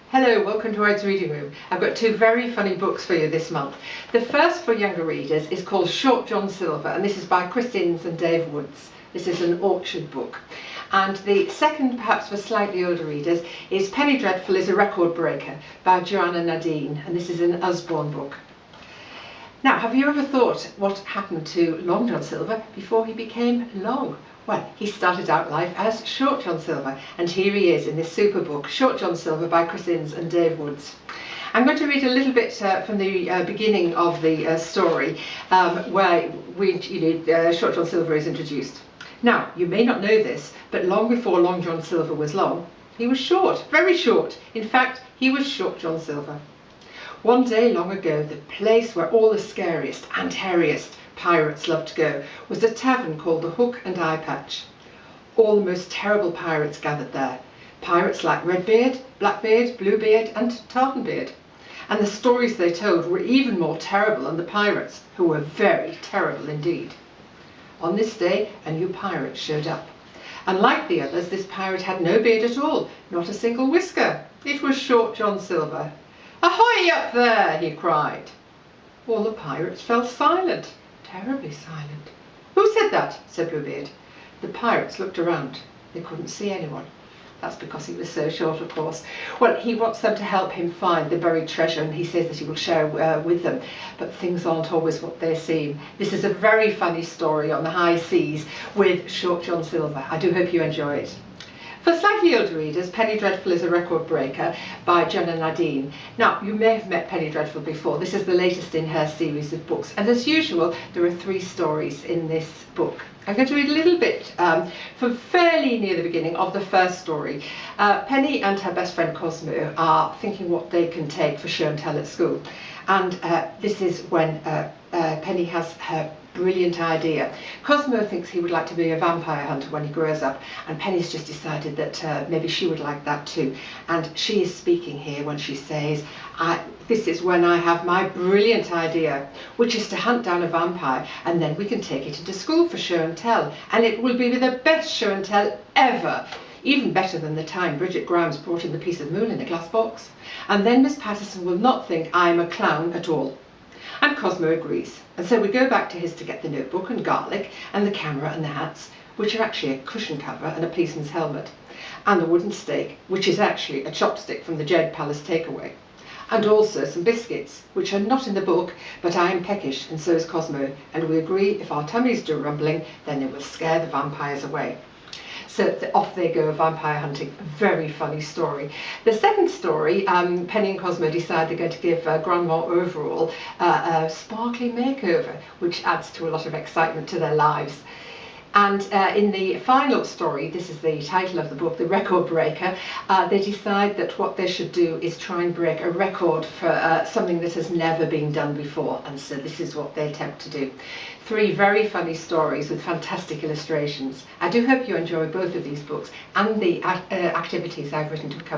Hello, welcome to Ides Reading Room. I've got two very funny books for you this month. The first, for younger readers, is called Short John Silver, and this is by Chris Innes and Dave Woods. This is an Orchard book. And the second, perhaps for slightly older readers, is Penny Dreadful is a Record Breaker by Joanna Nadine, and this is an Usborne book. Now, have you ever thought what happened to Long John Silver before he became long? Well, he started out life as Short John Silver, and here he is in this super book, Short John Silver by Chris Innes and Dave Woods. I'm going to read a little bit from the beginning of the story, where Short John Silver is introduced. Now, you may not know this, but long before Long John Silver was long, he was short, very short. In fact, he was Short John Silver. One day long ago, the place where all the scariest and hairiest pirates loved to go was a tavern called the Hook and Eye Patch. All the most terrible pirates gathered there. Pirates like Redbeard, Blackbeard, Bluebeard and Tartanbeard. And the stories they told were even more terrible than the pirates, who were very terrible indeed. On this day, a new pirate showed up. And like the others, this pirate had no beard at all, not a single whisker. It was Short John Silver. "Ahoy up there!" he cried. All the pirates fell silent, terribly silent. "Who said that?" said Bluebeard. The pirates looked around. They couldn't see anyone. That's because he was so short, of course. Well, he wants them to help him find the buried treasure, and he says that he will share with them. But things aren't always what they seem. This is a very funny story on the high seas with Short John Silver. I do hope you enjoy it. For slightly older readers, Penny Dreadful is a Record Breaker by Joanna Nadine. Now, you may have met Penny Dreadful before. This is the latest in her series of books. And as usual, there are 3 stories in this book. I'm going to read a little bit from fairly near the beginning of the first story. Penny and her best friend Cosmo are thinking what they can take for show and tell at school. And this is when Penny has her brilliant idea. Cosmo thinks he would like to be a vampire hunter when he grows up, and Penny's just decided that maybe she would like that too. And she is speaking here when she says, this is when I have my brilliant idea, which is to hunt down a vampire, and then we can take it into school for show and tell, and it will be the best show and tell ever. Even better than the time Bridget Grimes brought in the piece of moon in a glass box. And then Miss Patterson will not think I am a clown at all. And Cosmo agrees. And so we go back to his to get the notebook and garlic and the camera and the hats, which are actually a cushion cover and a policeman's helmet, and the wooden stake, which is actually a chopstick from the Jed Palace takeaway, and also some biscuits, which are not in the book, but I am peckish and so is Cosmo, and we agree if our tummies do rumbling, then it will scare the vampires away. So off they go vampire hunting. Very funny story. The second story, Penny and Cosmo decide they're going to give Grandma Overall a sparkly makeover, which adds to a lot of excitement to their lives. And in the final story, this is the title of the book, The Record Breaker, they decide that what they should do is try and break a record for something that has never been done before. And so this is what they attempt to do. 3 very funny stories with fantastic illustrations. I do hope you enjoy both of these books and the activities I've written to accompany.